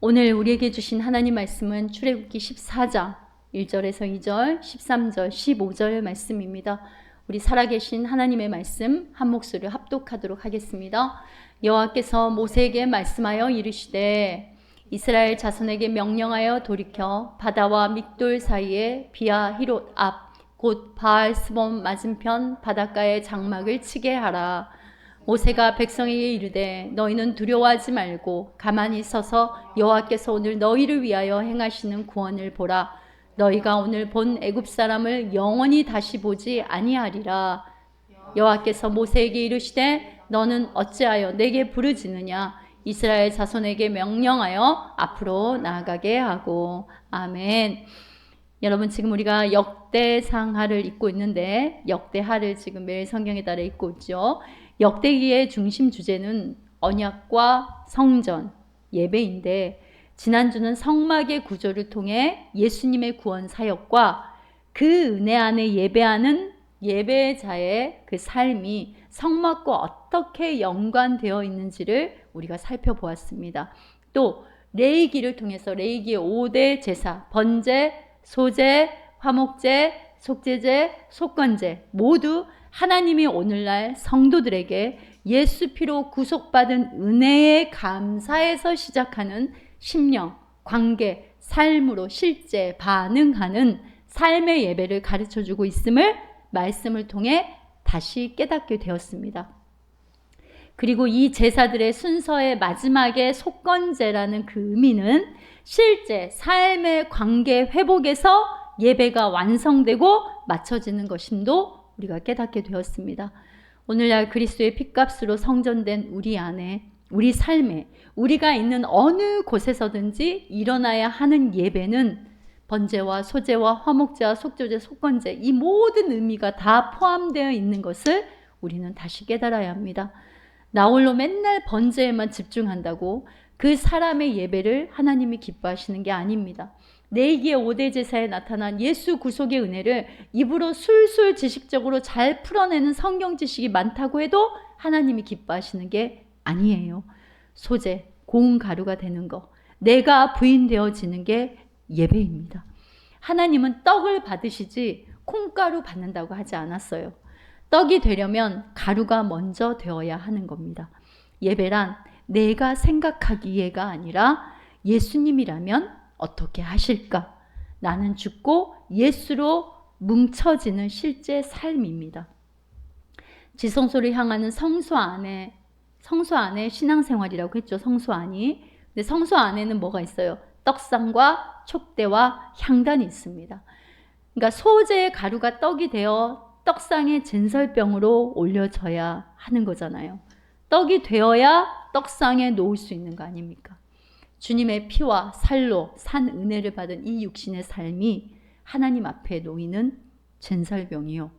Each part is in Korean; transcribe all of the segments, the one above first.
오늘 우리에게 주신 하나님 말씀은 출애굽기 14장 1절에서 2절, 13절, 15절 말씀입니다. 우리 살아계신 하나님의 말씀 한 목소리로 합독하도록 하겠습니다. 여호와께서 모세에게 말씀하여 이르시되 이스라엘 자손에게 명령하여 돌이켜 바다와 믹돌 사이에 비아 히롯 앞 곧 바알스본 맞은편 바닷가에 장막을 치게 하라. 모세가 백성에게 이르되 너희는 두려워하지 말고 가만히 서서 여호와께서 오늘 너희를 위하여 행하시는 구원을 보라. 너희가 오늘 본 애굽 사람을 영원히 다시 보지 아니하리라. 여호와께서 모세에게 이르시되 너는 어찌하여 내게 부르짖느냐. 이스라엘 자손에게 명령하여 앞으로 나아가게 하고. 아멘. 여러분, 지금 우리가 역대상하를 읽고 있는데 역대하를 지금 매일 성경에 따라 읽고 있죠. 역대기의 중심 주제는 언약과 성전, 예배인데 지난주는 성막의 구조를 통해 예수님의 구원 사역과 그 은혜 안에 예배하는 예배자의 그 삶이 성막과 어떻게 연관되어 있는지를 우리가 살펴보았습니다. 또 레위기를 통해서 레위기의 5대 제사, 번제, 소제, 화목제, 속죄제, 속건제 모두 하나님이 오늘날 성도들에게 예수 피로 구속받은 은혜에 감사해서 시작하는 심령, 관계, 삶으로 실제 반응하는 삶의 예배를 가르쳐주고 있음을 말씀을 통해 다시 깨닫게 되었습니다. 그리고 이 제사들의 순서의 마지막에 속건제라는 그 의미는 실제 삶의 관계 회복에서 예배가 완성되고 맞춰지는 것임도 우리가 깨닫게 되었습니다. 오늘날 그리스도의 핏값으로 성전된 우리 안에, 우리 삶에, 우리가 있는 어느 곳에서든지 일어나야 하는 예배는 번제와 소제와 화목제와 속죄제, 속건제 이 모든 의미가 다 포함되어 있는 것을 우리는 다시 깨달아야 합니다. 나 홀로 맨날 번제에만 집중한다고 그 사람의 예배를 하나님이 기뻐하시는 게 아닙니다. 레위기의 5대 제사에 나타난 예수 구속의 은혜를 입으로 술술 지식적으로 잘 풀어내는 성경 지식이 많다고 해도 하나님이 기뻐하시는 게 아니에요. 소제, 고운 가루가 되는 거, 내가 부인되어지는 게 예배입니다. 하나님은 떡을 받으시지 콩가루 받는다고 하지 않았어요. 떡이 되려면 가루가 먼저 되어야 하는 겁니다. 예배란 내가 생각하기에가 아니라 예수님이라면 어떻게 하실까? 나는 죽고 예수로 뭉쳐지는 실제 삶입니다. 지성소를 향하는 성소 안에 신앙생활이라고 했죠. 성소 안이. 근데 성소 안에는 뭐가 있어요? 떡상과 촉대와 향단이 있습니다. 그러니까 소제의 가루가 떡이 되어 떡상에 진설병으로 올려져야 하는 거잖아요. 떡이 되어야 떡상에 놓을 수 있는 거 아닙니까? 주님의 피와 살로 산 은혜를 받은 이 육신의 삶이 하나님 앞에 놓이는 진설병이요.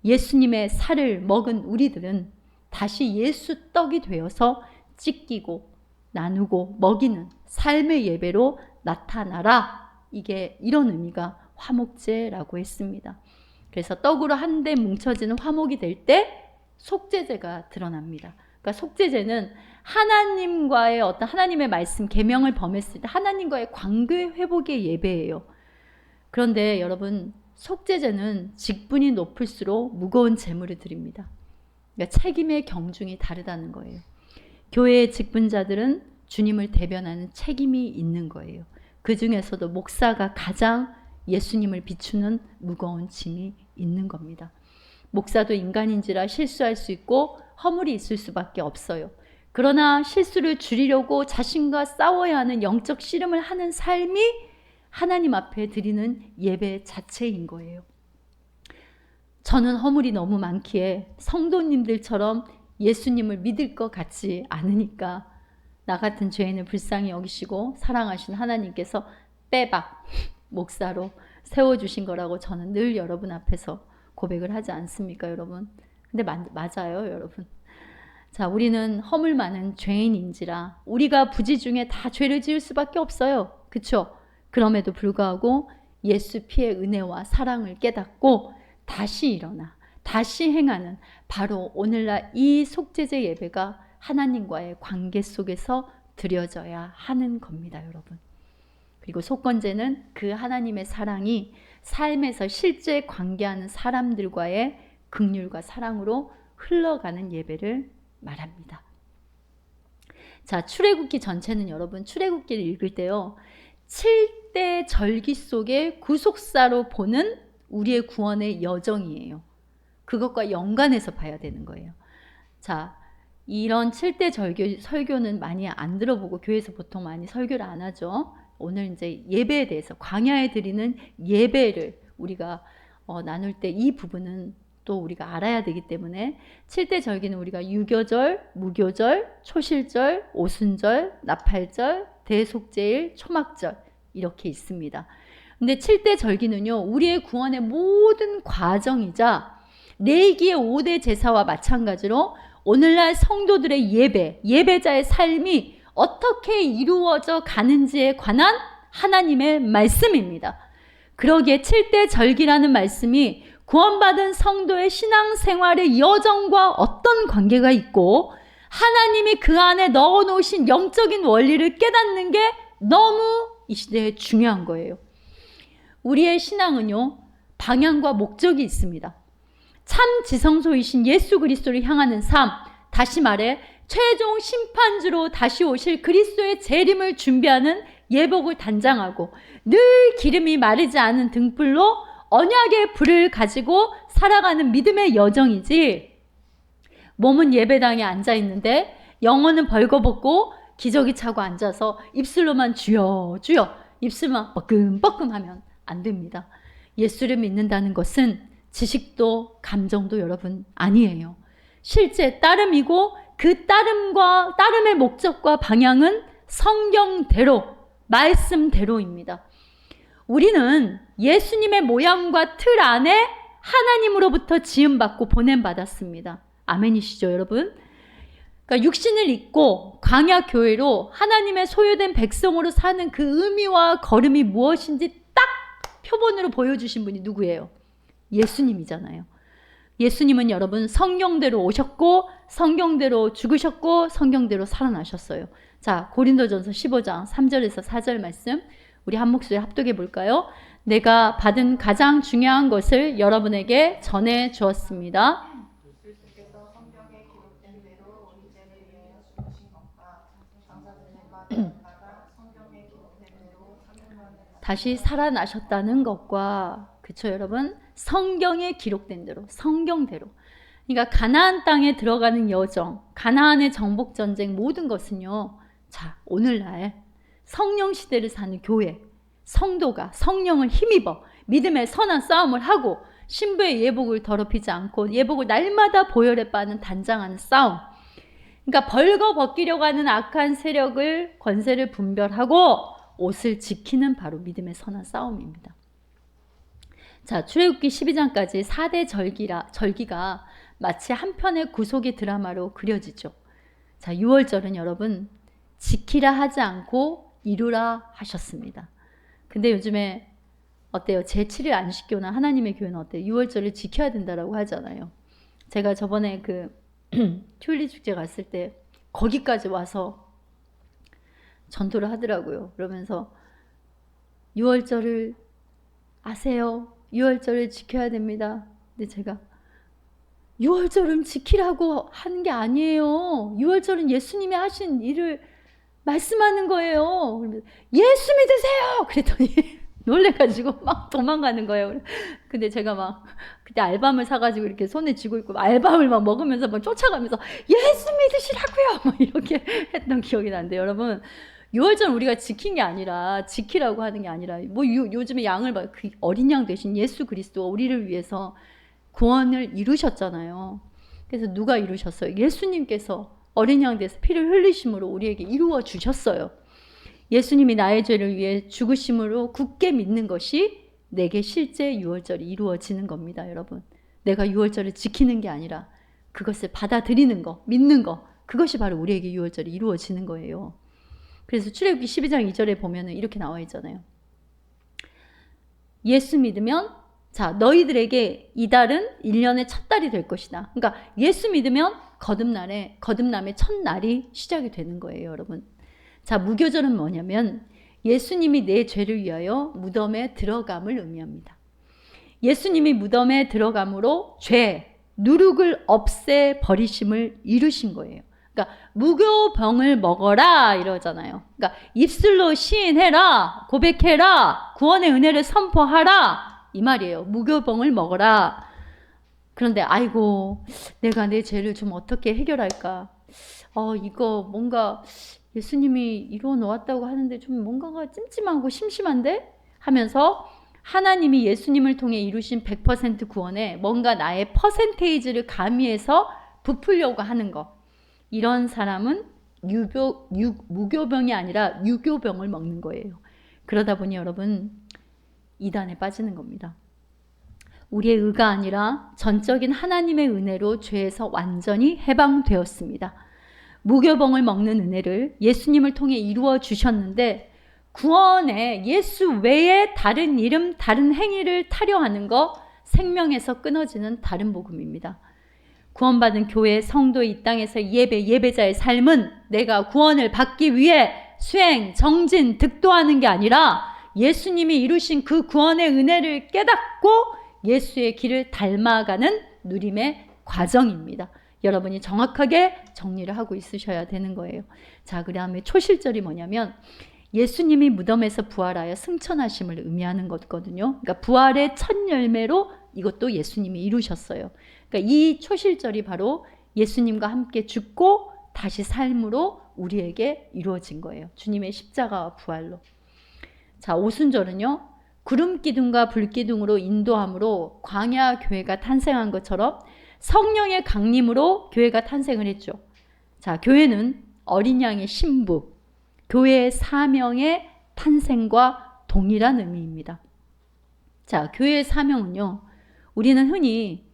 예수님의 살을 먹은 우리들은 다시 예수 떡이 되어서 찢기고 나누고 먹이는 삶의 예배로 나타나라. 이게 이런 의미가 화목제라고 했습니다. 그래서 떡으로 한데 뭉쳐지는 화목이 될 때 속죄제가 드러납니다. 그러니까 속죄제는 하나님과의 어떤 하나님의 말씀 계명을 범했을 때 하나님과의 관계 회복의 예배예요. 그런데 여러분, 속죄제는 직분이 높을수록 무거운 제물을 드립니다. 그러니까 책임의 경중이 다르다는 거예요. 교회의 직분자들은 주님을 대변하는 책임이 있는 거예요. 그 중에서도 목사가 가장 예수님을 비추는 무거운 짐이 있는 겁니다. 목사도 인간인지라 실수할 수 있고 허물이 있을 수밖에 없어요. 그러나 실수를 줄이려고 자신과 싸워야 하는 영적 씨름을 하는 삶이 하나님 앞에 드리는 예배 자체인 거예요. 저는 허물이 너무 많기에 성도님들처럼 예수님을 믿을 것 같지 않으니까 나 같은 죄인을 불쌍히 여기시고 사랑하신 하나님께서 빼박 목사로 세워주신 거라고 저는 늘 여러분 앞에서 고백을 하지 않습니까, 여러분? 근데 맞아요, 여러분. 자, 우리는 허물 많은 죄인인지라 우리가 부지 중에 다 죄를 지을 수밖에 없어요. 그렇죠? 그럼에도 불구하고 예수 피의 은혜와 사랑을 깨닫고 다시 일어나 다시 행하는 바로 오늘날 이 속죄제 예배가 하나님과의 관계 속에서 드려져야 하는 겁니다, 여러분. 그리고 속건제는 그 하나님의 사랑이 삶에서 실제 관계하는 사람들과의 긍휼과 사랑으로 흘러가는 예배를 말합니다. 자, 출애굽기 전체는 여러분 출애굽기를 읽을 때요, 7대 절기 속에 구속사로 보는 우리의 구원의 여정이에요. 그것과 연관해서 봐야 되는 거예요. 자, 이런 7대 절기 설교는 많이 안 들어보고 교회에서 보통 많이 설교를 안 하죠. 오늘 이제 예배에 대해서, 광야에 드리는 예배를 우리가 나눌 때 이 부분은 또 우리가 알아야 되기 때문에 7대 절기는 우리가 유교절, 무교절, 초실절, 오순절, 나팔절, 대속제일, 초막절 이렇게 있습니다. 근데 7대 절기는요, 우리의 구원의 모든 과정이자 레위기의 5대 제사와 마찬가지로 오늘날 성도들의 예배자의 삶이 어떻게 이루어져 가는지에 관한 하나님의 말씀입니다. 그러기에 7대 절기라는 말씀이 구원받은 성도의 신앙생활의 여정과 어떤 관계가 있고 하나님이 그 안에 넣어놓으신 영적인 원리를 깨닫는 게 너무 이 시대에 중요한 거예요. 우리의 신앙은요, 방향과 목적이 있습니다. 참 지성소이신 예수 그리스도를 향하는 삶, 다시 말해 최종 심판주로 다시 오실 그리스도의 재림을 준비하는 예복을 단장하고 늘 기름이 마르지 않은 등불로 언약의 불을 가지고 살아가는 믿음의 여정이지, 몸은 예배당에 앉아 있는데 영혼은 벌거벗고 기저귀 차고 앉아서 입술로만 주여 주여 입술만 뻐끔뻐끔 하면 안 됩니다. 예수를 믿는다는 것은 지식도 감정도 여러분 아니에요. 실제 따름이고 그 따름의 목적과 방향은 성경대로, 말씀대로입니다. 우리는 예수님의 모양과 틀 안에 하나님으로부터 지음받고 보냄받았습니다. 아멘이시죠, 여러분? 그러니까 육신을 입고 광야 교회로 하나님의 소유된 백성으로 사는 그 의미와 걸음이 무엇인지 딱 표본으로 보여주신 분이 누구예요? 예수님이잖아요. 예수님은 여러분 성경대로 오셨고 성경대로 죽으셨고 성경대로 살아나셨어요. 자, 고린도전서 15장 3절에서 4절 말씀 우리 한 목소리 합독해 볼까요? 내가 받은 가장 중요한 것을 여러분에게 전해 주었습니다. 다시 살아나셨다는 것과, 그쵸 여러분? 성경에 기록된 대로, 성경대로. 그러니까 가나안 땅에 들어가는 여정, 가나안의 정복 전쟁 모든 것은요, 자, 오늘날 성령 시대를 사는 교회, 성도가 성령을 힘입어 믿음의 선한 싸움을 하고 신부의 예복을 더럽히지 않고 예복을 날마다 보혈에 빠는 단장하는 싸움. 그러니까 벌거벗기려고 하는 악한 세력을, 권세를 분별하고 옷을 지키는 바로 믿음의 선한 싸움입니다. 자, 출애굽기 12장까지 4대 절기가 마치 한 편의 구속의 드라마로 그려지죠. 자, 6월절은 여러분 지키라 하지 않고 이루라 하셨습니다. 근데 요즘에 어때요? 제7일 안식교나 하나님의 교회는 어때요? 6월절을 지켜야 된다라고 하잖아요. 제가 저번에 그 튤립 축제 갔을 때 거기까지 와서 전도를 하더라고요. 그러면서 6월절을 아세요? 6월절을 지켜야 됩니다. 근데 제가 6월절은 지키라고 하는 게 아니에요. 6월절은 예수님이 하신 일을 말씀하는 거예요. 예수 믿으세요! 그랬더니 놀래가지고 막 도망가는 거예요. 근데 제가 막 그때 알밤을 사가지고 이렇게 손에 쥐고 있고 알밤을 막 먹으면서 막 쫓아가면서 예수 믿으시라고요! 막 이렇게 했던 기억이 나는데, 여러분 6월절 우리가 지킨 게 아니라, 지키라고 하는 게 아니라, 뭐 요즘에 양을 막 그 어린 양 대신 예수 그리스도가 우리를 위해서 구원을 이루셨잖아요. 그래서 누가 이루셨어요? 예수님께서 어린 양 돼서 피를 흘리심으로 우리에게 이루어 주셨어요. 예수님이 나의 죄를 위해 죽으심으로 굳게 믿는 것이 내게 실제 6월절이 이루어지는 겁니다, 여러분. 내가 6월절을 지키는 게 아니라 그것을 받아들이는 거, 믿는 거, 그것이 바로 우리에게 6월절이 이루어지는 거예요. 그래서 출애굽기 12장 2절에 보면은 이렇게 나와 있잖아요. 예수 믿으면, 자, 너희들에게 이달은 1년의 첫 달이 될 것이다. 그러니까 예수 믿으면 거듭남의 첫날이 시작이 되는 거예요, 여러분. 자, 무교절은 뭐냐면 예수님이 내 죄를 위하여 무덤에 들어감을 의미합니다. 예수님이 무덤에 들어감으로 죄, 누룩을 없애 버리심을 이루신 거예요. 그러니까 무교병을 먹어라 이러잖아요. 그러니까 입술로 시인해라, 고백해라, 구원의 은혜를 선포하라 이 말이에요. 무교병을 먹어라. 그런데 아이고 내가 내 죄를 좀 어떻게 해결할까? 이거 뭔가 예수님이 이루어 놓았다고 하는데 좀 뭔가가 찜찜하고 심심한데? 하면서 하나님이 예수님을 통해 이루신 100% 구원에 뭔가 나의 퍼센테이지를 가미해서 부풀려고 하는 것. 이런 사람은 무교병이 아니라 유교병을 먹는 거예요. 그러다 보니 여러분 이단에 빠지는 겁니다. 우리의 의가 아니라 전적인 하나님의 은혜로 죄에서 완전히 해방되었습니다. 무교병을 먹는 은혜를 예수님을 통해 이루어 주셨는데 구원에 예수 외에 다른 이름, 다른 행위를 타려 하는 거 생명에서 끊어지는 다른 복음입니다. 구원받은 교회 성도의 이 땅에서 예배자의 삶은 내가 구원을 받기 위해 수행, 정진, 득도하는 게 아니라 예수님이 이루신 그 구원의 은혜를 깨닫고 예수의 길을 닮아가는 누림의 과정입니다. 여러분이 정확하게 정리를 하고 있으셔야 되는 거예요. 자, 그 다음에 초실절이 뭐냐면 예수님이 무덤에서 부활하여 승천하심을 의미하는 거거든요. 그러니까 부활의 첫 열매로 이것도 예수님이 이루셨어요. 그러니까 이 초실절이 바로 예수님과 함께 죽고 다시 삶으로 우리에게 이루어진 거예요. 주님의 십자가와 부활로. 자, 오순절은요. 구름 기둥과 불 기둥으로 인도함으로 광야 교회가 탄생한 것처럼 성령의 강림으로 교회가 탄생을 했죠. 자, 교회는 어린 양의 신부, 교회의 사명의 탄생과 동일한 의미입니다. 자, 교회의 사명은요. 우리는 흔히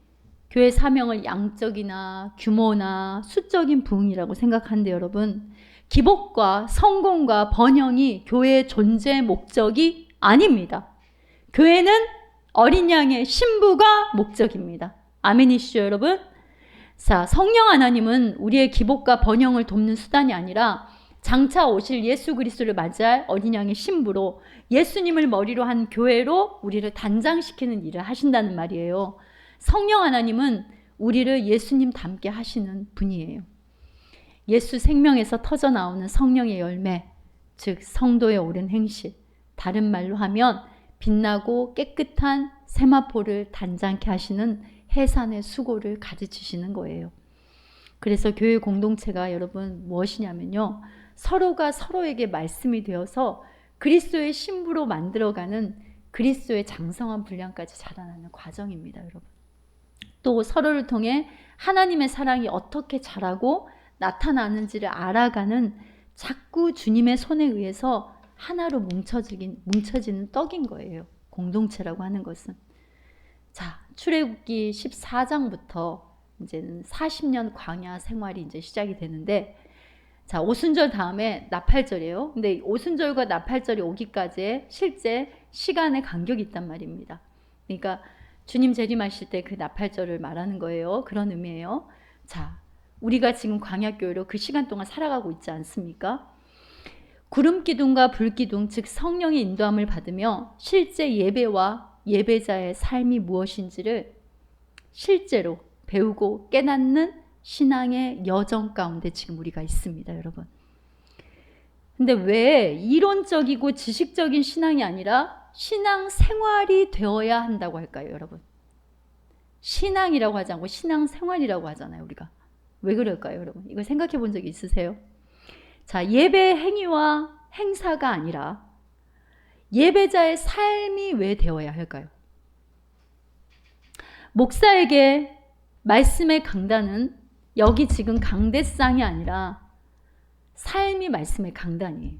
교회 사명을 양적이나 규모나 수적인 부흥이라고 생각하는데 여러분, 기복과 성공과 번영이 교회의 존재 목적이 아닙니다. 교회는 어린 양의 신부가 목적입니다. 아멘이시죠, 여러분? 자, 성령 하나님은 우리의 기복과 번영을 돕는 수단이 아니라 장차 오실 예수 그리스도를 맞이할 어린 양의 신부로 예수님을 머리로 한 교회로 우리를 단장시키는 일을 하신다는 말이에요. 성령 하나님은 우리를 예수님 닮게 하시는 분이에요. 예수 생명에서 터져 나오는 성령의 열매, 즉 성도의 옳은 행실, 다른 말로 하면 빛나고 깨끗한 세마포를 단장케 하시는 해산의 수고를 가르치시는 거예요. 그래서 교회 공동체가 여러분 무엇이냐면요. 서로가 서로에게 말씀이 되어서 그리스도의 신부로 만들어가는 그리스도의 장성한 분량까지 자라나는 과정입니다, 여러분. 또 서로를 통해 하나님의 사랑이 어떻게 자라고 나타나는지를 알아가는 자꾸 주님의 손에 의해서 하나로 뭉쳐지는 떡인 거예요. 공동체라고 하는 것은. 자, 출애굽기 14장부터 이제는 40년 광야 생활이 이제 시작이 되는데, 자, 오순절 다음에 나팔절이에요. 근데 오순절과 나팔절이 오기까지의 실제 시간의 간격이 있단 말입니다. 그러니까 주님 재림하실 때 그 나팔절을 말하는 거예요. 그런 의미예요. 자, 우리가 지금 광야교회로 그 시간 동안 살아가고 있지 않습니까? 구름 기둥과 불 기둥, 즉 성령의 인도함을 받으며 실제 예배와 예배자의 삶이 무엇인지를 실제로 배우고 깨닫는 신앙의 여정 가운데 지금 우리가 있습니다, 여러분. 근데 왜 이론적이고 지식적인 신앙이 아니라 신앙 생활이 되어야 한다고 할까요, 여러분? 신앙이라고 하지 않고 신앙 생활이라고 하잖아요, 우리가. 왜 그럴까요, 여러분? 이거 생각해 본 적이 있으세요? 자, 예배 행위와 행사가 아니라 예배자의 삶이 왜 되어야 할까요? 목사에게 말씀의 강단은 여기 지금 강대상이 아니라 삶이 말씀의 강단이에요.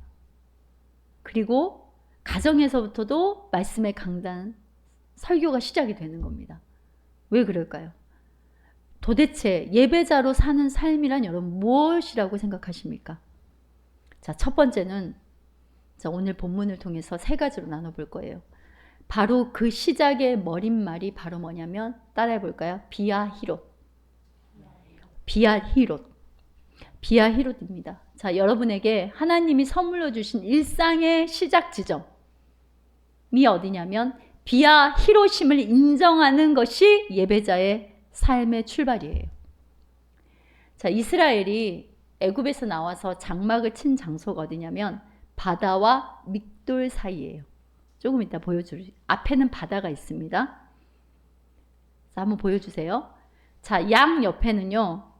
그리고 가정에서부터도 말씀의 강단, 설교가 시작이 되는 겁니다. 왜 그럴까요? 도대체 예배자로 사는 삶이란 여러분 무엇이라고 생각하십니까? 자, 첫 번째는 자, 오늘 본문을 통해서 세 가지로 나눠볼 거예요. 바로 그 시작의 머릿말이 바로 뭐냐면 따라해 볼까요? 비아히롯. 비아히롯. 비아 히롯입니다. 자, 여러분에게 하나님이 선물로 주신 일상의 시작 지점이 어디냐면 비아 히롯임을 인정하는 것이 예배자의 삶의 출발이에요. 자, 이스라엘이 애굽에서 나와서 장막을 친 장소가 어디냐면 바다와 믹돌 사이예요. 조금 이따 보여줄게요. 앞에는 바다가 있습니다. 자, 한번 보여주세요. 자, 양 옆에는요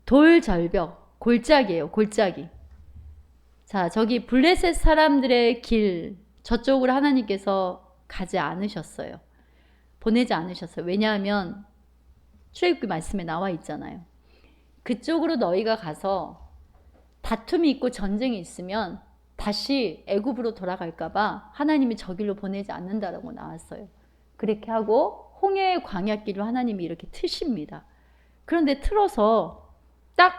돌 절벽, 골짜기예요. 골짜기. 자, 저기 블레셋 사람들의 길, 저쪽으로 하나님께서 가지 않으셨어요. 보내지 않으셨어요. 왜냐하면 출애굽기 말씀에 나와 있잖아요. 그쪽으로 너희가 가서 다툼이 있고 전쟁이 있으면 다시 애굽으로 돌아갈까 봐 하나님이 저 길로 보내지 않는다라고 나왔어요. 그렇게 하고 홍해의 광야길로 하나님이 이렇게 트십니다. 그런데 틀어서 딱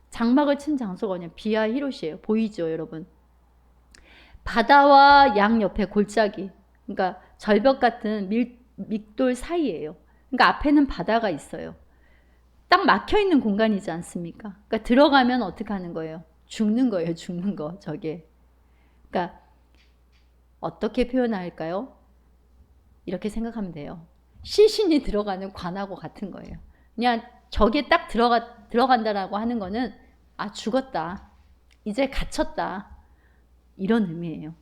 장막을 친 장소가 그냥 비아 히롯이에요. 보이죠, 여러분? 바다와 양 옆에 골짜기, 그러니까 절벽 같은 믹돌 사이예요. 그러니까 앞에는 바다가 있어요. 딱 막혀있는 공간이지 않습니까? 그러니까 들어가면 어떻게 하는 거예요? 죽는 거예요. 죽는 거. 저게. 그러니까 어떻게 표현할까요? 이렇게 생각하면 돼요. 시신이 들어가는 관하고 같은 거예요. 그냥 저게 딱 들어간다라고 하는 거는 아, 죽었다. 이제 갇혔다. 이런 의미예요.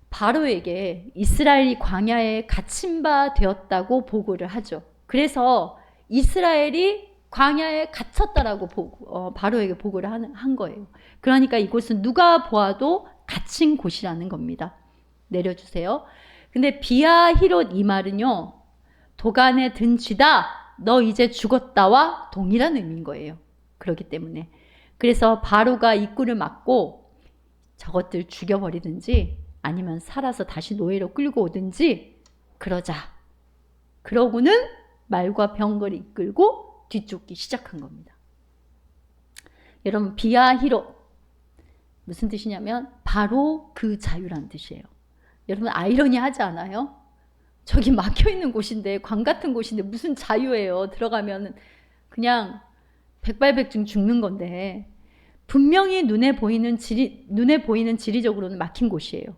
바로에게 이스라엘이 광야에 갇힌 바 되었다고 보고를 하죠. 그래서 이스라엘이 광야에 갇혔다라고 바로에게 보고를 한 거예요. 그러니까 이곳은 누가 보아도 갇힌 곳이라는 겁니다. 내려주세요. 근데 비아 히롯 이 말은요, 도간에 든 쥐다, 너 이제 죽었다와 동일한 의미인 거예요. 그렇기 때문에. 그래서 바로가 입구를 막고 저것들 죽여버리든지 아니면 살아서 다시 노예로 끌고 오든지 그러자. 그러고는 말과 병거를 이끌고 뒤쫓기 시작한 겁니다. 여러분, 비아 히롯 무슨 뜻이냐면 바로 그 자유란 뜻이에요. 여러분, 아이러니하지 않아요? 저기 막혀있는 곳인데, 관 같은 곳인데 무슨 자유예요. 들어가면 그냥 백발백중 죽는 건데 분명히 눈에 보이는 지리적으로는 막힌 곳이에요.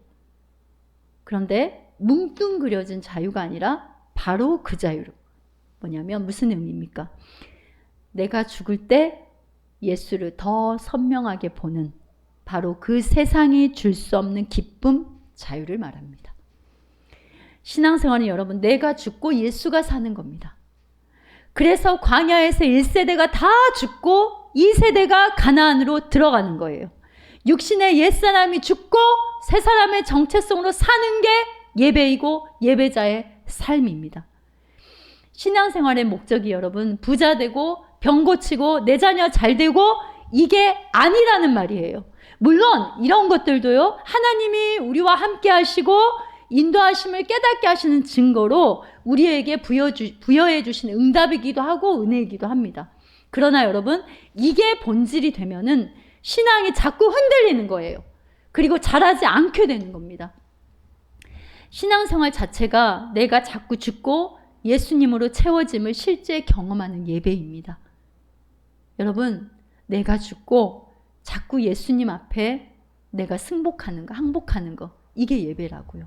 그런데 뭉뚱그려진 자유가 아니라 바로 그 자유로. 뭐냐면 무슨 의미입니까? 내가 죽을 때 예수를 더 선명하게 보는 바로 그 세상이 줄 수 없는 기쁨, 자유를 말합니다. 신앙생활은 여러분, 내가 죽고 예수가 사는 겁니다. 그래서 광야에서 1세대가 다 죽고 2세대가 가나안으로 들어가는 거예요. 육신의 옛사람이 죽고 새 사람의 정체성으로 사는 게 예배이고 예배자의 삶입니다. 신앙생활의 목적이 여러분, 부자 되고 병 고치고 내 자녀 잘 되고 이게 아니라는 말이에요. 물론 이런 것들도요, 하나님이 우리와 함께 하시고 인도하심을 깨닫게 하시는 증거로 우리에게 부여해 주신 응답이기도 하고 은혜이기도 합니다. 그러나 여러분, 이게 본질이 되면은 신앙이 자꾸 흔들리는 거예요. 그리고 자라지 않게 되는 겁니다. 신앙생활 자체가 내가 자꾸 죽고 예수님으로 채워짐을 실제 경험하는 예배입니다. 여러분, 내가 죽고 자꾸 예수님 앞에 내가 승복하는 거, 항복하는 거, 이게 예배라고요.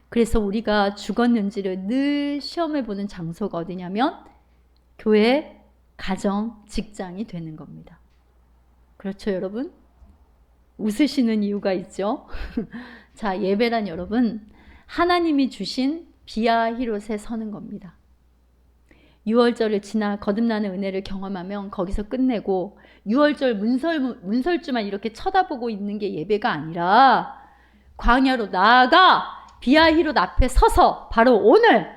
그래서 우리가 죽었는지를 늘 시험해보는 장소가 어디냐면 교회, 가정, 직장이 되는 겁니다. 그렇죠, 여러분? 웃으시는 이유가 있죠? 자, 예배란 여러분, 하나님이 주신 비아 히롯에 서는 겁니다. 6월절을 지나 거듭나는 은혜를 경험하면 거기서 끝내고 6월절 문설주만 이렇게 쳐다보고 있는 게 예배가 아니라 광야로 나아가 비아 히롯 앞에 서서 바로 오늘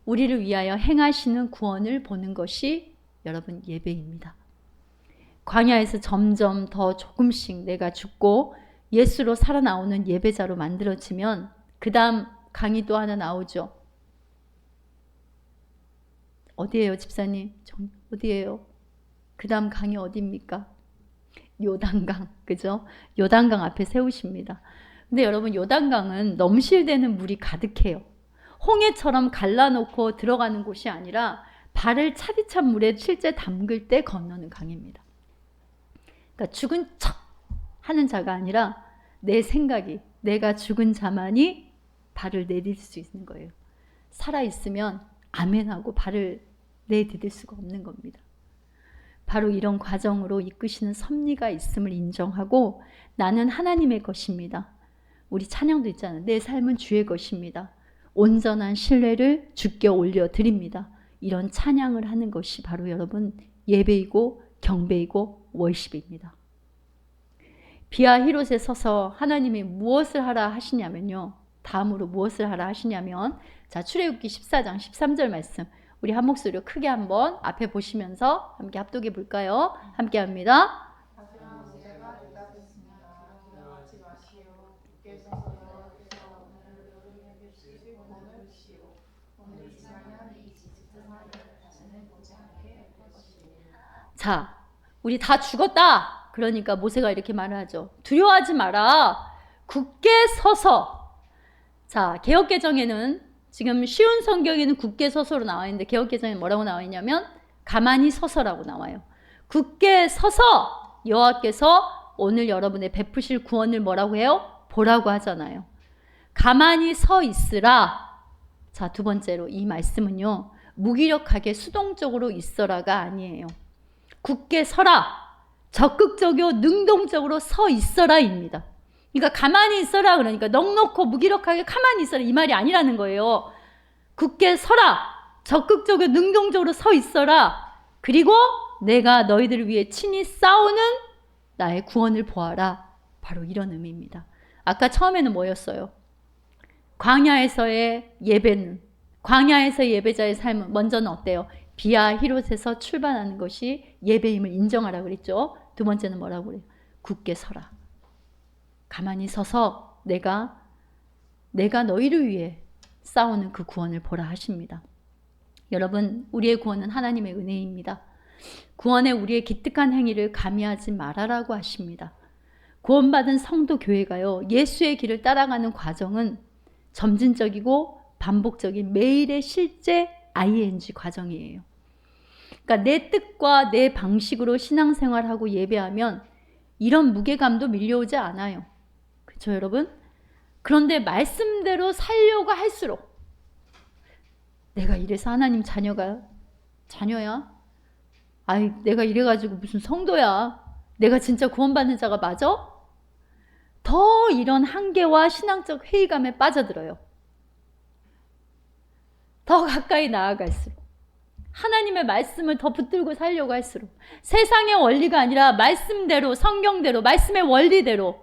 우리를 위하여 행하시는 구원을 보는 것이 여러분 예배입니다. 광야에서 점점 더 조금씩 내가 죽고 예수로 살아나오는 예배자로 만들어지면 그 다음 강이 또 하나 나오죠. 어디예요, 집사님? 어디예요? 그 다음 강이 어디입니까? 요단강, 그죠? 요단강 앞에 세우십니다. 근데 여러분, 요단강은 넘실대는 물이 가득해요. 홍해처럼 갈라놓고 들어가는 곳이 아니라 발을 차디찬 물에 실제 담글 때 건너는 강입니다. 그러니까 죽은 척 하는 자가 아니라 내 생각이, 내가 죽은 자만이 발을 내딜 수 있는 거예요. 살아있으면 아멘하고 발을 내디딜 수가 없는 겁니다. 바로 이런 과정으로 이끄시는 섭리가 있음을 인정하고 나는 하나님의 것입니다. 우리 찬양도 있잖아요. 내 삶은 주의 것입니다. 온전한 신뢰를 주께 올려드립니다. 이런 찬양을 하는 것이 바로 여러분 예배이고 경배이고 월십입니다. 비아 히롯에 서서 하나님이 무엇을 하라 하시냐면요. 다음으로 무엇을 하라 하시냐면 자, 출애굽기 14장 13절 말씀 우리 한 목소리로 크게 한번 앞에 보시면서 함께 합독해 볼까요? 함께 합니다. 자, 우리 다 죽었다. 그러니까 모세가 이렇게 말을 하죠. 두려워하지 마라. 굳게 서서. 자, 개역개정에는 지금 쉬운 성경에는 굳게 서서로 나와 있는데 개역개정에는 뭐라고 나와 있냐면 가만히 서서라고 나와요. 굳게 서서 여호와께서 오늘 여러분의 베푸실 구원을 뭐라고 해요? 보라고 하잖아요. 가만히 서 있으라. 자, 두 번째로 이 말씀은요. 무기력하게 수동적으로 있어라가 아니에요. 굳게 서라. 적극적이고 능동적으로 서 있어라입니다. 그러니까 가만히 있어라 그러니까 넉넉고 무기력하게 가만히 있어라 이 말이 아니라는 거예요. 굳게 서라. 적극적이고 능동적으로 서 있어라. 그리고 내가 너희들을 위해 친히 싸우는 나의 구원을 보아라. 바로 이런 의미입니다. 아까 처음에는 뭐였어요? 광야에서의 예배는 광야에서의 예배자의 삶은 먼저는 어때요? 비아 히롯에서 출발하는 것이 예배임을 인정하라 그랬죠. 두 번째는 뭐라고 그래요? 굳게 서라. 가만히 서서 내가 너희를 위해 싸우는 그 구원을 보라 하십니다. 여러분, 우리의 구원은 하나님의 은혜입니다. 구원에 우리의 기특한 행위를 가미하지 말아라고 하십니다. 구원받은 성도 교회가요, 예수의 길을 따라가는 과정은 점진적이고 반복적인 매일의 실제 ING 과정이에요. 그러니까 내 뜻과 내 방식으로 신앙생활하고 예배하면 이런 무게감도 밀려오지 않아요. 그렇죠, 여러분? 그런데 말씀대로 살려고 할수록 내가 이래서 하나님 자녀야? 아이, 내가 이래가지고 무슨 성도야? 내가 진짜 구원받는 자가 맞아? 더 이런 한계와 신앙적 회의감에 빠져들어요. 더 가까이 나아갈수록 하나님의 말씀을 더 붙들고 살려고 할수록 세상의 원리가 아니라 말씀대로 성경대로 말씀의 원리대로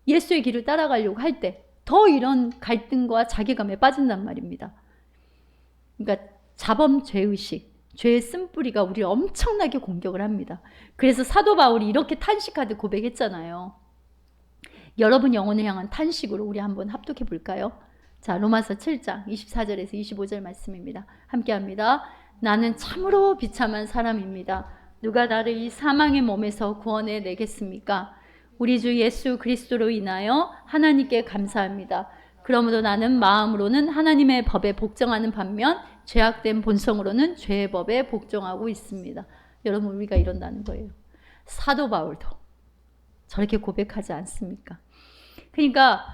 예수의 길을 따라가려고 할 때 더 이런 갈등과 자괴감에 빠진단 말입니다. 그러니까 자범 죄의식, 죄의 쓴뿌리가 우리를 엄청나게 공격을 합니다. 그래서 사도 바울이 이렇게 탄식하듯 고백했잖아요. 여러분 영혼을 향한 탄식으로 우리 한번 합독해 볼까요? 자, 로마서 7장 24절에서 25절 말씀입니다. 함께 합니다. 나는 참으로 비참한 사람입니다. 누가 나를 이 사망의 몸에서 구원해 내겠습니까? 우리 주 예수 그리스도로 인하여 하나님께 감사합니다. 그러므로 나는 마음으로는 하나님의 법에 복종하는 반면 죄악된 본성으로는 죄의 법에 복종하고 있습니다. 여러분, 우리가 이런다는 거예요. 사도 바울도 저렇게 고백하지 않습니까? 그러니까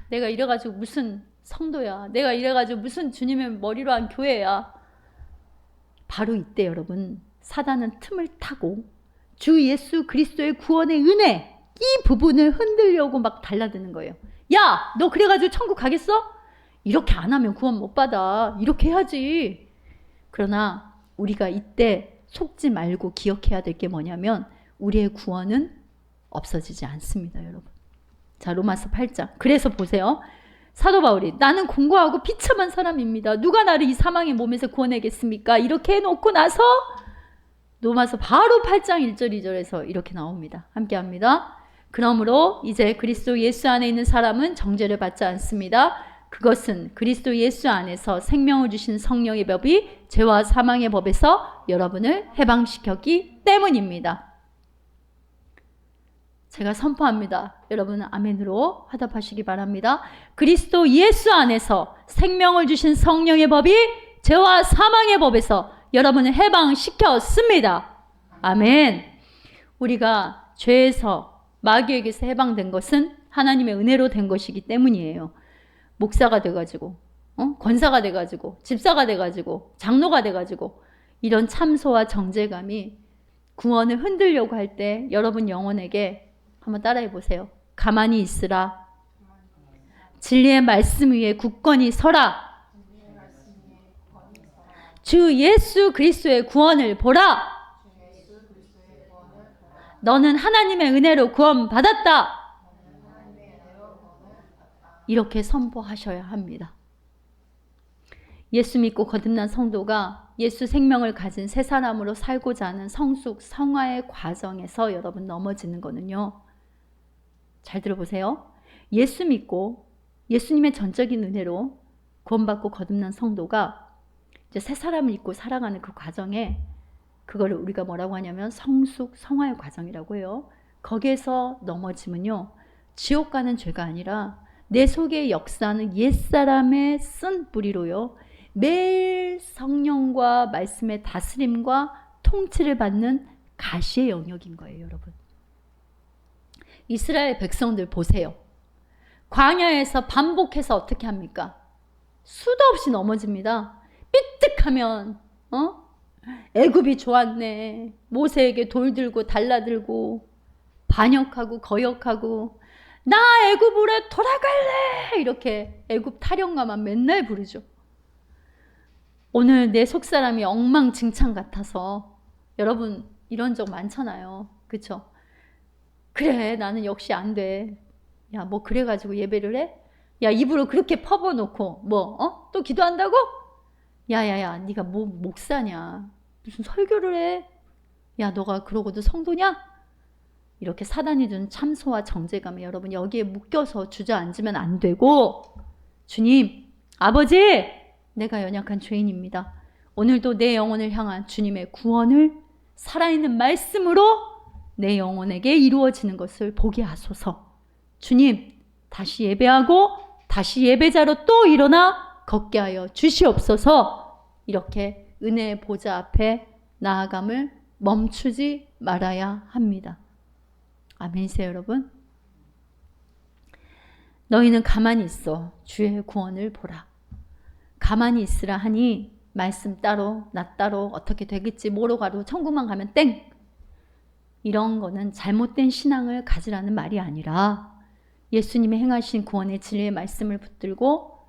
내가 이래가지고 무슨 성도야, 내가 이래가지고 무슨 주님의 머리로 한 교회야. 바로 이때 여러분, 사단은 틈을 타고 주 예수 그리스도의 구원의 은혜, 이 부분을 흔들려고 막 달라드는 거예요. 야, 너 그래가지고 천국 가겠어? 이렇게 안 하면 구원 못 받아. 이렇게 해야지. 그러나 우리가 이때 속지 말고 기억해야 될 게 뭐냐면 우리의 구원은 없어지지 않습니다, 여러분. 자, 로마서 8장. 그래서 보세요. 사도 바울이 나는 공고하고 비참한 사람입니다. 누가 나를 이 사망의 몸에서 구원하겠습니까? 이렇게 해놓고 나서 로마서 바로 8장 1절 2절에서 이렇게 나옵니다. 함께 합니다. 그러므로 이제 그리스도 예수 안에 있는 사람은 정죄를 받지 않습니다. 그것은 그리스도 예수 안에서 생명을 주신 성령의 법이 죄와 사망의 법에서 여러분을 해방시켰기 때문입니다. 제가 선포합니다. 여러분은 아멘으로 화답하시기 바랍니다. 그리스도 예수 안에서 생명을 주신 성령의 법이 죄와 사망의 법에서 여러분을 해방시켰습니다. 아멘. 우리가 죄에서 마귀에게서 해방된 것은 하나님의 은혜로 된 것이기 때문이에요. 목사가 돼가지고 권사가 돼가지고 집사가 돼가지고 장로가 돼가지고 이런 참소와 정죄감이 구원을 흔들려고 할 때 여러분 영혼에게 한번 따라해 보세요. 가만히 있으라. 진리의 말씀 위에 굳건히 서라. 주 예수 그리스도의 구원을 보라. 너는 하나님의 은혜로 구원받았다. 이렇게 선포하셔야 합니다. 예수 믿고 거듭난 성도가 예수 생명을 가진 새 사람으로 살고자 하는 성숙, 성화의 과정에서 여러분 넘어지는 거는요. 잘 들어보세요. 예수 믿고 예수님의 전적인 은혜로 구원받고 거듭난 성도가 이제 새 사람을 입고 살아가는 그 과정에 그거를 우리가 뭐라고 하냐면 성숙, 성화의 과정이라고 해요. 거기에서 넘어지면요. 지옥 가는 죄가 아니라 내 속에 역사하는 옛사람의 쓴 뿌리로요. 매일 성령과 말씀의 다스림과 통치를 받는 가시의 영역인 거예요, 여러분. 이스라엘 백성들 보세요. 광야에서 반복해서 어떻게 합니까? 수도 없이 넘어집니다. 삐뜩하면 애굽이 좋았네. 모세에게 돌 들고 달라들고 반역하고 거역하고 나 애굽으로 돌아갈래. 이렇게 애굽 타령가만 맨날 부르죠. 오늘 내 속사람이 엉망진창 같아서 여러분 이런 적 많잖아요. 그쵸? 그래 나는 역시 안 돼. 야 뭐 그래가지고 예배를 해? 야 입으로 그렇게 퍼부어놓고 또 기도한다고? 야야야 네가 뭐 목사냐? 무슨 설교를 해? 야 너가 그러고도 성도냐? 이렇게 사단이 준 참소와 정죄감에 여러분 여기에 묶여서 주저앉으면 안 되고 주님 아버지 내가 연약한 죄인입니다. 오늘도 내 영혼을 향한 주님의 구원을 살아있는 말씀으로 내 영혼에게 이루어지는 것을 보게 하소서. 주님 다시 예배하고 다시 예배자로 또 일어나 걷게 하여 주시옵소서. 이렇게 은혜의 보좌 앞에 나아감을 멈추지 말아야 합니다. 아멘이세요 여러분? 너희는 가만히 있어 주의 구원을 보라. 가만히 있으라 하니 말씀 따로 나 따로 어떻게 되겠지 뭐로 가도 천국만 가면 땡. 이런 거는 잘못된 신앙을 가지라는 말이 아니라 예수님이 행하신 구원의 진리의 말씀을 붙들고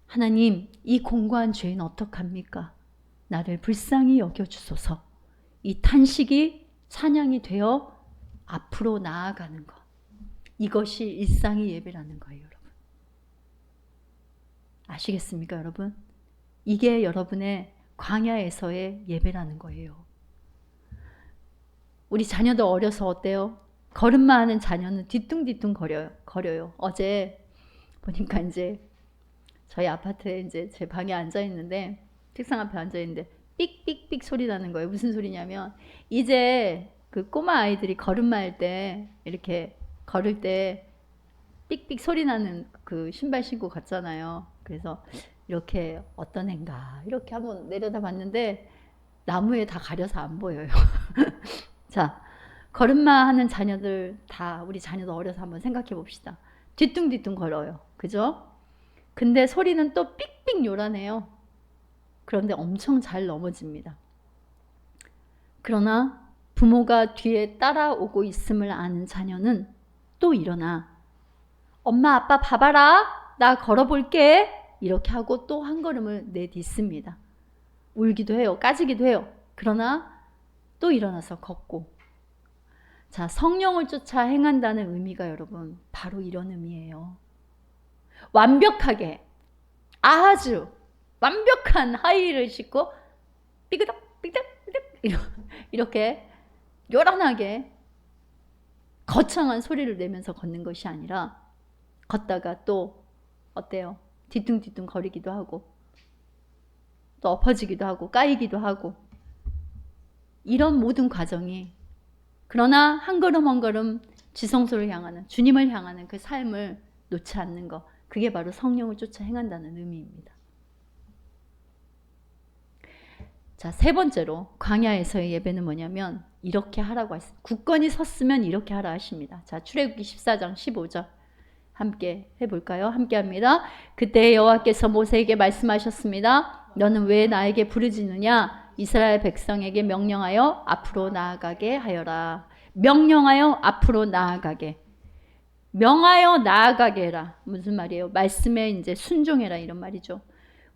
하나님 이 공고한 죄는 어떡합니까? 나를 불쌍히 여겨주소서. 이 탄식이 찬양이 되어 앞으로 나아가는 것. 이것이 일상의 예배라는 거예요 여러분. 아시겠습니까 여러분? 이게 여러분의 광야에서의 예배라는 거예요. 우리 자녀도 어려서 어때요? 걸음마 하는 자녀는 뒤뚱뒤뚱 거려요. 어제 보니까 이제 저희 아파트에 이제 제 방에 앉아 있는데 책상 앞에 앉아 있는데 삑삑삑 소리 나는 거예요. 무슨 소리냐면 이제 그 꼬마 아이들이 걸음마할 때 이렇게 걸을 때 삑삑 소리 나는 그 신발 신고 갔잖아요. 그래서 이렇게 어떤 애인가 이렇게 한번 내려다 봤는데 나무에 다 가려서 안 보여요. 자, 걸음마 하는 자녀들 다 우리 자녀도 어려서 한번 생각해 봅시다. 뒤뚱뒤뚱 걸어요. 그죠? 근데 소리는 또 삑삑 요란해요. 그런데 엄청 잘 넘어집니다. 그러나 부모가 뒤에 따라오고 있음을 아는 자녀는 또 일어나 엄마 아빠 봐봐라 나 걸어볼게 이렇게 하고 또 한 걸음을 내딛습니다. 울기도 해요. 까지기도 해요. 그러나 또 일어나서 걷고. 자, 성령을 쫓아 행한다는 의미가 여러분 바로 이런 의미예요. 완벽하게 아주 완벽한 하이힐을 신고 삐그덕 삐그덕 이렇게 요란하게 거창한 소리를 내면서 걷는 것이 아니라 걷다가 또 어때요? 뒤뚱뒤뚱 거리기도 하고 또 엎어지기도 하고 까이기도 하고 이런 모든 과정이 그러나 한 걸음 한 걸음 지성소를 향하는 주님을 향하는 그 삶을 놓지 않는 것 그게 바로 성령을 쫓아 행한다는 의미입니다. 자, 세 번째로 광야에서의 예배는 뭐냐면 이렇게 하라고 했어요. 굳건히 섰으면 이렇게 하라 하십니다. 자, 출애굽기 14장 15절 함께 해볼까요? 함께 합니다. 그때 여호와께서 모세에게 말씀하셨습니다. 너는 왜 나에게 부르짖느냐? 이스라엘 백성에게 명령하여 앞으로 나아가게 하여라. 명령하여 앞으로 나아가게. 명하여 나아가게 해라. 무슨 말이에요? 말씀에 이제 순종해라 이런 말이죠.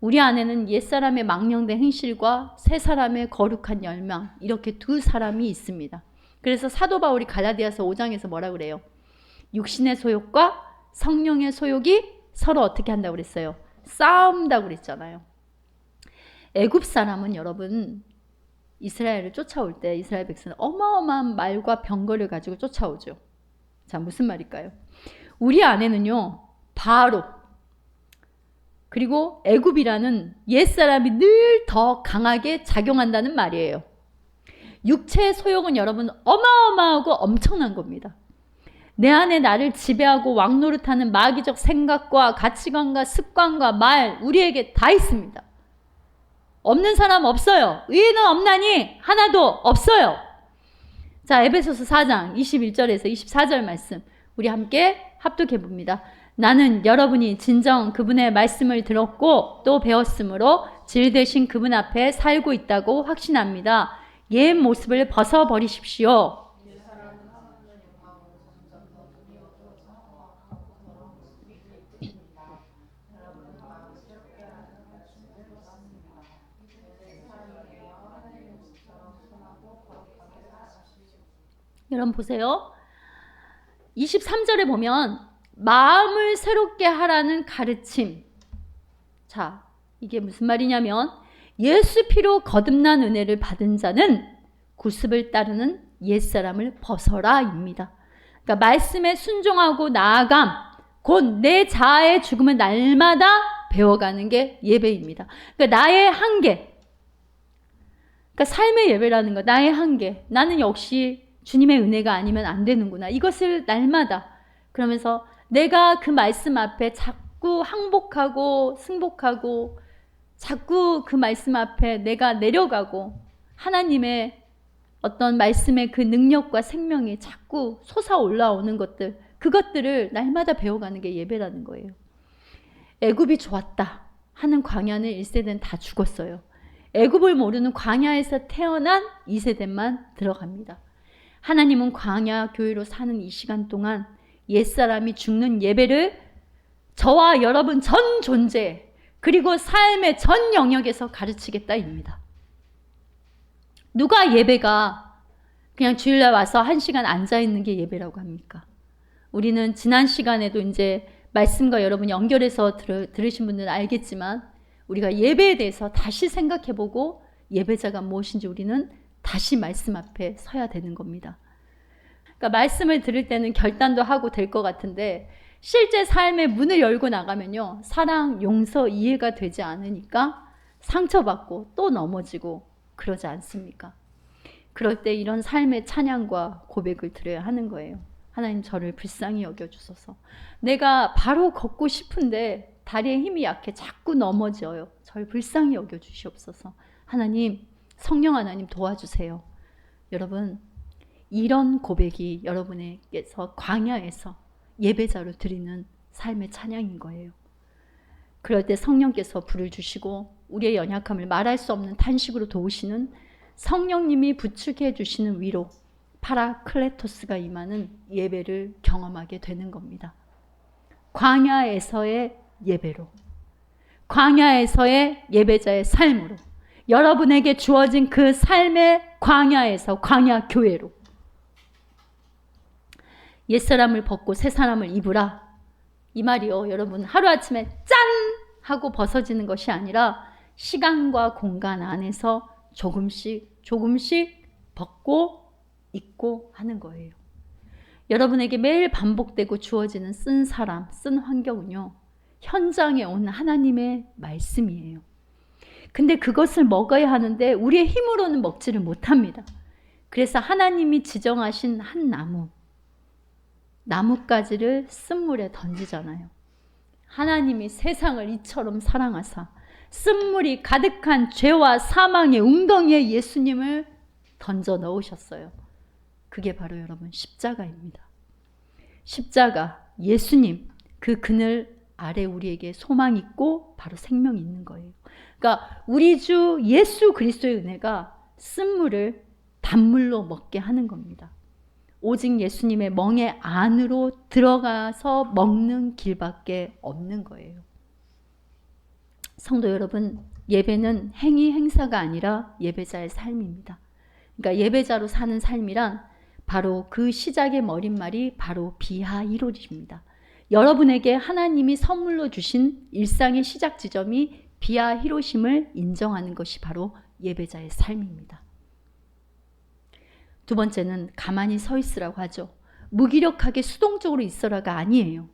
우리 안에는 옛사람의 망령된 행실과 새 사람의 거룩한 열망, 이렇게 두 사람이 있습니다. 그래서 사도 바울이 갈라디아서 5장에서 뭐라 그래요? 육신의 소욕과 성령의 소욕이 서로 어떻게 한다고 그랬어요? 싸움다고 그랬잖아요. 애굽 사람은 여러분 이스라엘을 쫓아올 때 이스라엘 백성은 어마어마한 말과 병거를 가지고 쫓아오죠. 자, 무슨 말일까요? 우리 안에는요, 바로 그리고 애굽이라는 옛사람이 늘 더 강하게 작용한다는 말이에요. 육체의 소욕은 여러분 어마어마하고 엄청난 겁니다. 내 안에 나를 지배하고 왕노릇하는 마귀적 생각과 가치관과 습관과 말, 우리에게 다 있습니다. 없는 사람 없어요. 의인은 없나니 하나도 없어요. 자, 에베소서 4장 21절에서 24절 말씀 우리 함께 합독해 봅니다. 나는 여러분이 진정 그분의 말씀을 들었고 또 배웠으므로 질 되신 그분 앞에 살고 있다고 확신합니다. 옛 모습을 벗어버리십시오. 여러분 보세요. 23절에 보면 마음을 새롭게 하라는 가르침. 자, 이게 무슨 말이냐면 예수 피로 거듭난 은혜를 받은 자는 구습을 따르는 옛사람을 벗어라입니다. 그러니까 말씀에 순종하고 나아감, 곧 내 자아의 죽음을 날마다 배워가는 게 예배입니다. 그러니까 나의 한계, 그러니까 삶의 예배라는 거, 나의 한계. 나는 역시 주님의 은혜가 아니면 안 되는구나. 이것을 날마다 그러면서 내가 그 말씀 앞에 자꾸 항복하고 승복하고 자꾸 그 말씀 앞에 내가 내려가고 하나님의 어떤 말씀의 그 능력과 생명이 자꾸 솟아 올라오는 것들, 그것들을 날마다 배워가는 게 예배라는 거예요. 애굽이 좋았다 하는 광야는 1세대는 다 죽었어요. 애굽을 모르는 광야에서 태어난 2세대만 들어갑니다. 하나님은 광야 교회로 사는 이 시간 동안 옛사람이 죽는 예배를 저와 여러분 전 존재 그리고 삶의 전 영역에서 가르치겠다입니다. 누가 예배가 그냥 주일날 와서 1시간 앉아있는 게 예배라고 합니까? 우리는 지난 시간에도 이제 말씀과 여러분이 연결해서 들으신 분들은 알겠지만 우리가 예배에 대해서 다시 생각해보고 예배자가 무엇인지 우리는 다시 말씀 앞에 서야 되는 겁니다. 그러니까 말씀을 들을 때는 결단도 하고 될 것 같은데 실제 삶의 문을 열고 나가면요. 사랑, 용서, 이해가 되지 않으니까 상처받고 또 넘어지고 그러지 않습니까? 그럴 때 이런 삶의 찬양과 고백을 드려야 하는 거예요. 하나님 저를 불쌍히 여겨주소서. 내가 바로 걷고 싶은데 다리에 힘이 약해 자꾸 넘어져요. 저를 불쌍히 여겨주시옵소서. 하나님, 성령 하나님 도와주세요. 여러분, 이런 고백이 여러분에게서 광야에서 예배자로 드리는 삶의 찬양인 거예요. 그럴 때 성령께서 불을 주시고 우리의 연약함을 말할 수 없는 탄식으로 도우시는 성령님이 부축해 주시는 위로 파라클레토스가 임하는 예배를 경험하게 되는 겁니다. 광야에서의 예배로, 광야에서의 예배자의 삶으로, 여러분에게 주어진 그 삶의 광야에서 광야 교회로 옛사람을 벗고 새사람을 입으라. 이 말이요. 여러분 하루아침에 짠! 하고 벗어지는 것이 아니라 시간과 공간 안에서 조금씩 벗고 입고 하는 거예요. 여러분에게 매일 반복되고 주어지는 쓴 사람, 쓴 환경은요. 현장에 온 하나님의 말씀이에요. 근데 그것을 먹어야 하는데 우리의 힘으로는 먹지를 못합니다. 그래서 하나님이 지정하신 한 나뭇가지를 쓴물에 던지잖아요. 하나님이 세상을 이처럼 사랑하사 쓴물이 가득한 죄와 사망의 웅덩이에 예수님을 던져 넣으셨어요. 그게 바로 여러분 십자가입니다. 십자가, 예수님, 그 그늘 아래 우리에게 소망이 있고 바로 생명이 있는 거예요. 그러니까 우리 주 예수 그리스도의 은혜가 쓴물을 단물로 먹게 하는 겁니다. 오직 예수님의 멍에 안으로 들어가서 먹는 길밖에 없는 거예요. 성도 여러분, 예배는 행위 행사가 아니라 예배자의 삶입니다. 그러니까 예배자로 사는 삶이란 바로 그 시작의 머릿말이 바로 비하히롯입니다. 여러분에게 하나님이 선물로 주신 일상의 시작 지점이 비하히롯임을 인정하는 것이 바로 예배자의 삶입니다. 두 번째는 가만히 서 있으라고 하죠. 무기력하게 수동적으로 있어라가 아니에요.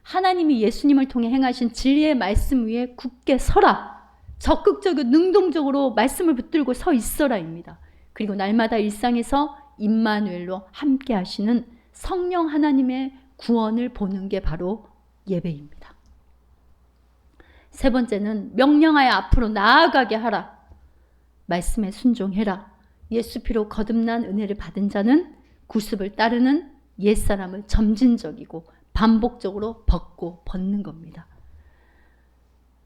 하나님이 예수님을 통해 행하신 진리의 말씀 위에 굳게 서라. 적극적으로 능동적으로 말씀을 붙들고 서 있어라입니다. 그리고 날마다 일상에서 임마누엘로 함께 하시는 성령 하나님의 구원을 보는 게 바로 예배입니다. 세 번째는 명령하여 앞으로 나아가게 하라. 말씀에 순종해라. 예수 피로 거듭난 은혜를 받은 자는 구습을 따르는 옛사람을 점진적이고 반복적으로 벗는 겁니다.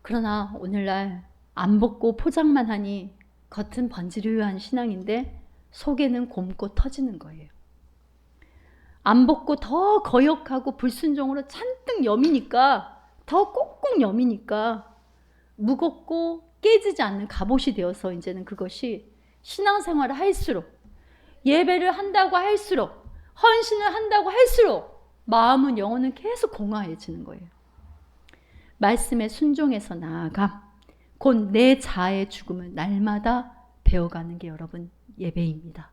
그러나 오늘날 안 벗고 포장만 하니 겉은 번지르르한 신앙인데 속에는 곪고 터지는 거예요. 안 벗고 더 거역하고 불순종으로 잔뜩 여미니까, 더 꽁꽁 여미니까 무겁고 깨지지 않는 갑옷이 되어서 이제는 그것이 신앙생활을 할수록, 예배를 한다고 할수록, 헌신을 한다고 할수록 마음은, 영혼은 계속 공허해지는 거예요. 말씀에 순종해서 나아가 곧 내 자아의 죽음을 날마다 배워가는 게 여러분 예배입니다.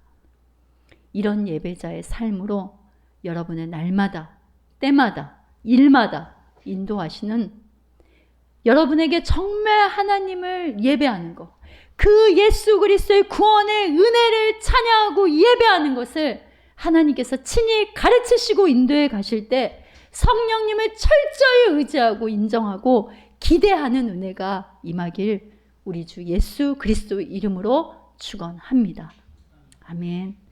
이런 예배자의 삶으로 여러분의 날마다, 때마다, 일마다 인도하시는, 여러분에게 정말 하나님을 예배하는 것, 그 예수 그리스도의 구원의 은혜를 찬양하고 예배하는 것을 하나님께서 친히 가르치시고 인도해 가실 때 성령님을 철저히 의지하고 인정하고 기대하는 은혜가 임하길 우리 주 예수 그리스도의 이름으로 축원합니다. 아멘.